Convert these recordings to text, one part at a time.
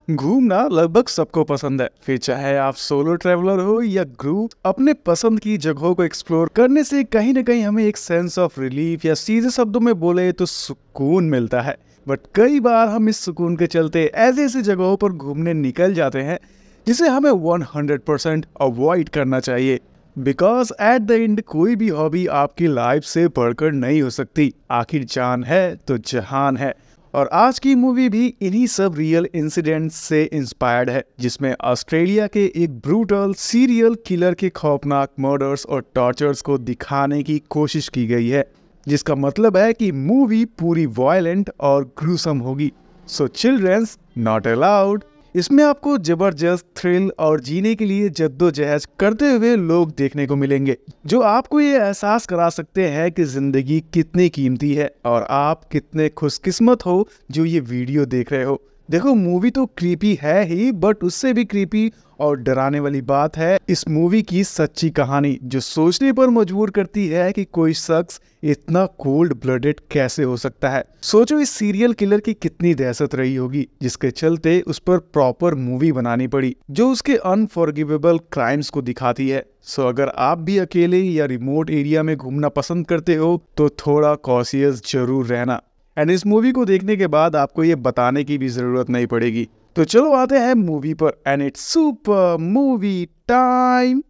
घूमना लगभग सबको पसंद है, फिर चाहे आप सोलो ट्रैवलर हो या ग्रुप। अपने पसंद की जगहों को एक्सप्लोर करने से कहीं ना कहीं हमें एक सेंस ऑफ रिलीफ या सीधे शब्दों में बोले तो सुकून मिलता है। बट कई बार हम इस सुकून के चलते ऐसी ऐसी जगहों पर घूमने निकल जाते हैं जिसे हमें 100% अवॉइड करना चाहिए। बिकॉज एट द एंड कोई भी हॉबी आपकी लाइफ से बढ़कर नहीं हो सकती। आखिर जान है तो जहान है। और आज की मूवी भी इन्हीं सब रियल इंसिडेंट्स से इंस्पायर्ड है, जिसमें ऑस्ट्रेलिया के एक ब्रूटल सीरियल किलर के खौफनाक मर्डर्स और टॉर्चर्स को दिखाने की कोशिश की गई है। जिसका मतलब है कि मूवी पूरी वायलेंट और ग्रूसम होगी। सो चिल्ड्रंस नॉट अलाउड। इसमें आपको जबरदस्त थ्रिल और जीने के लिए जद्दोजहद करते हुए लोग देखने को मिलेंगे, जो आपको ये एहसास करा सकते हैं कि जिंदगी कितनी कीमती है और आप कितने खुशकिस्मत हो जो ये वीडियो देख रहे हो। देखो, मूवी तो क्रीपी है ही, बट उससे भी क्रीपी और डराने वाली बात है इस मूवी की सच्ची कहानी, जो सोचने पर मजबूर करती है कि कोई शख्स इतना कोल्ड ब्लडेड कैसे हो सकता है। सोचो इस सीरियल किलर की कितनी दहशत रही होगी, जिसके चलते उस पर प्रॉपर मूवी बनानी पड़ी जो उसके अनफॉरगिवेबल क्राइम्स को दिखाती है। सो अगर आप भी अकेले या रिमोट एरिया में घूमना पसंद करते हो तो थोड़ा कॉशियस जरूर रहना। एंड इस मूवी को देखने के बाद आपको ये बताने की भी जरूरत नहीं पड़ेगी। तो चलो आते हैं मूवी पर। And it's super movie time.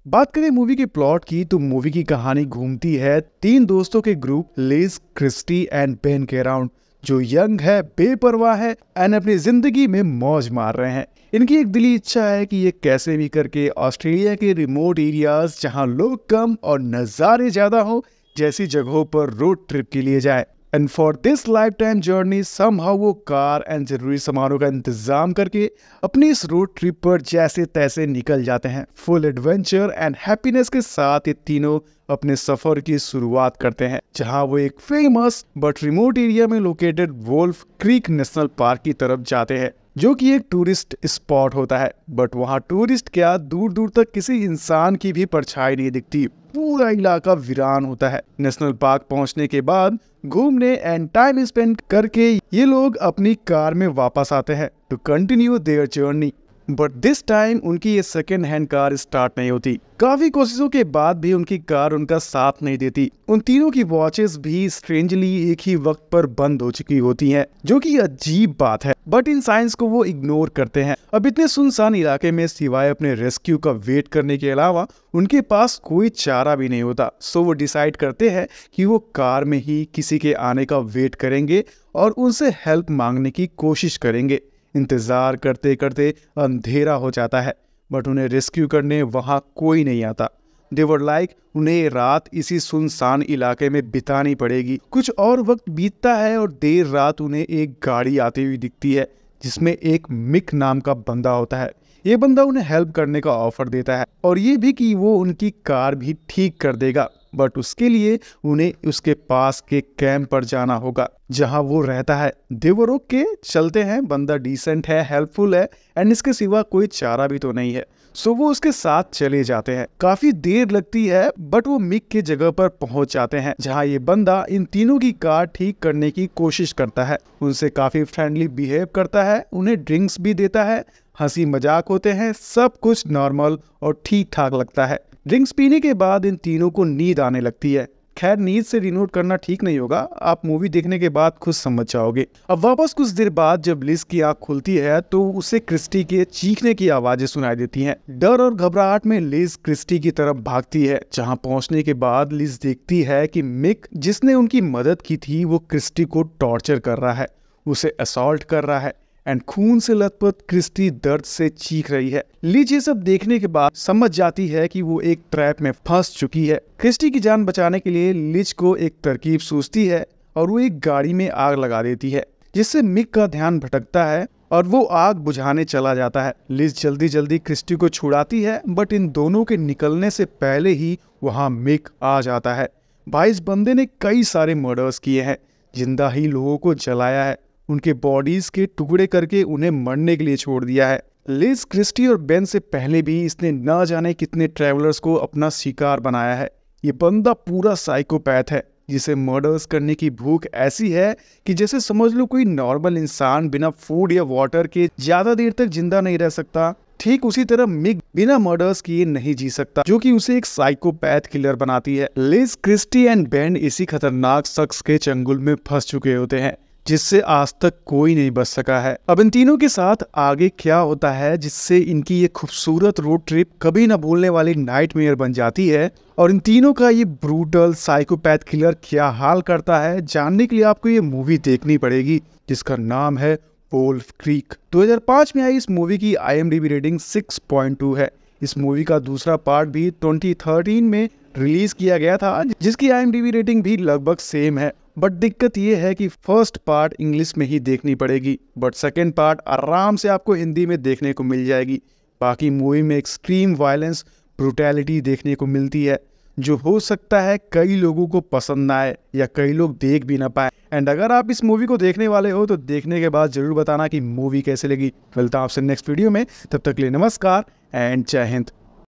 बात करें मूवी के प्लॉट की तो मूवी की कहानी घूमती है तीन दोस्तों के group Liz, Christie and Ben के अराउंड, जो यंग है, बेपरवाह है एंड अपनी जिंदगी में मौज मार रहे हैं। इनकी एक दिली इच्छा है कि ये कैसे भी करके ऑस्ट्रेलिया के रिमोट एरियाज जहां लोग कम और नज़ारे ज्यादा हो जैसी जगहों पर रोड ट्रिप के लिए जाए। And for this life time journey somehow वो कार एंड जरूरी सामानों का इंतजाम करके अपनी इस रोड ट्रिप पर जैसे तैसे निकल जाते हैं। फुल एडवेंचर एंड हैप्पीनेस के साथ ये तीनों अपने सफर की शुरुआत करते हैं, जहां वो एक फेमस बट रिमोट एरिया में located Wolf Creek National Park की तरफ जाते हैं, जो कि एक टूरिस्ट स्पॉट होता है। बट वहां टूरिस्ट क्या, दूर दूर तक किसी इंसान की भी परछाई नहीं दिखती। पूरा इलाका वीरान होता है। नेशनल पार्क पहुंचने के बाद घूमने एंड टाइम स्पेंड करके ये लोग अपनी कार में वापस आते हैं to continue their journey. But this time उनकी ये सेकेंड हैंड कार स्टार्ट नहीं होती। काफी कोशिशों के बाद भी उनकी कार उनका साथ नहीं देती। उन तीनों की वॉचेस भी स्ट्रेंजली एक ही वक्त पर बंद हो चुकी होती हैं, जो कि अजीब बात है। बट इन साइंस को वो इग्नोर करते हैं। अब इतने सुनसान इलाके में सिवाय अपने रेस्क्यू का वेट करने के अलावा उनके पास कोई चारा भी नहीं होता। सो वो डिसाइड करते हैं कि वो कार में ही किसी के आने का वेट करेंगे और उनसे हेल्प मांगने की कोशिश करेंगे। इंतजार करते करते अंधेरा हो जाता है, बट उन्हें रेस्क्यू करने वहां कोई नहीं आता। दे वर लाइक उन्हें रात इसी सुनसान इलाके में बितानी पड़ेगी। कुछ और वक्त बीतता है और देर रात उन्हें एक गाड़ी आती हुई दिखती है, जिसमें एक मिक नाम का बंदा होता है। ये बंदा उन्हें हेल्प करने का ऑफर देता है और ये भी कि वो उनकी कार भी ठीक कर देगा, बट उसके लिए उन्हें उसके पास के कैंप पर जाना होगा जहां वो रहता है। देवरों के चलते हैं, बंदा डिसेंट है, हेल्पफुल है एंड इसके सिवा कोई चारा भी तो नहीं है। सो वो उसके साथ चले जाते हैं। काफी देर लगती है, बट वो मिक की जगह पर पहुंच जाते हैं, जहां ये बंदा इन तीनों की कार ठीक करने की कोशिश करता है। उनसे काफी फ्रेंडली बिहेव करता है, उन्हें ड्रिंक्स भी देता है, हंसी मजाक होते हैं, सब कुछ नॉर्मल और ठीक ठाक लगता है। ड्रिंक्स पीने के बाद इन तीनों को नींद आने लगती है। खैर, नींद से डिनोट करना ठीक नहीं होगा, आप मूवी देखने के बाद खुद समझ जाओगे। अब वापस कुछ देर बाद जब लिज की आंख खुलती है तो उसे क्रिस्टी के चीखने की आवाजें सुनाई देती हैं। डर और घबराहट में लिज क्रिस्टी की तरफ भागती है, जहां पहुंचने के बाद लिज देखती है कि मिक, जिसने उनकी मदद की थी, वो क्रिस्टी को टॉर्चर कर रहा है, उसे असॉल्ट कर रहा है एंड खून से लथपथ क्रिस्टी दर्द से चीख रही है। लिज ये सब देखने के बाद समझ जाती है कि वो एक ट्रैप में फंस चुकी है। क्रिस्टी की जान बचाने के लिए लिज को एक तरकीब सूझती है और वो एक गाड़ी में आग लगा देती है, जिससे मिक का ध्यान भटकता है और वो आग बुझाने चला जाता है। लिज जल्दी जल्दी क्रिस्टी को छुड़ाती है, बट इन दोनों के निकलने से पहले ही वहाँ मिक आ जाता है। भाई, इस बंदे ने कई सारे मर्डर्स किए हैं, जिंदा ही लोगों को जलाया है, उनके बॉडीज के टुकड़े करके उन्हें मरने के लिए छोड़ दिया है। लिज, क्रिस्टी और बेन से पहले भी इसने न जाने कितने ट्रैवलर्स को अपना शिकार बनाया है। ये बंदा पूरा साइकोपैथ है, जिसे मर्डर्स करने की भूख ऐसी है कि जैसे समझ लो कोई नॉर्मल इंसान बिना फूड या वाटर के ज्यादा देर तक जिंदा नहीं रह सकता। ठीक उसी तरह मिग बिना मर्डर्स किए नहीं जी सकता, जो कि उसे एक साइकोपैथ किलर बनाती है। लिज, क्रिस्टी एंड बेन इसी खतरनाक शख्स के चंगुल में फंस चुके होते हैं जिससे आज तक कोई नहीं बच सका है। अब इन तीनों के साथ आगे क्या होता है जिससे इनकी ये खूबसूरत रोड ट्रिप कभी ना भूलने वाली नाइटमेयर बन जाती है, और इन तीनों का ये ब्रूटल साइकोपैथ किलर क्या हाल करता है, जानने के लिए आपको ये मूवी देखनी पड़ेगी जिसका नाम है वोल्फ क्रीक। 2005 में आई इस मूवी की IMDb रेटिंग 6.2 है। इस मूवी का दूसरा पार्ट भी 2013 में रिलीज किया गया था जिसकी IMDb रेटिंग भी लगभग सेम है। बट दिक्कत ये है कि फर्स्ट पार्ट इंग्लिश में ही देखनी पड़ेगी, बट सेकेंड पार्ट आराम से आपको हिंदी में देखने को मिल जाएगी। बाकी मूवी में एक्सट्रीम वायलेंस, ब्रूटैलिटी देखने को मिलती है जो हो सकता है कई लोगों को पसंद ना आए या कई लोग देख भी ना पाए। एंड अगर आप इस मूवी को देखने वाले हो तो देखने के बाद जरूर बताना कि मूवी कैसे लगी। मिलता हूं आपसे नेक्स्ट वीडियो में, तब तक के लिए नमस्कार एंड जय हिंद।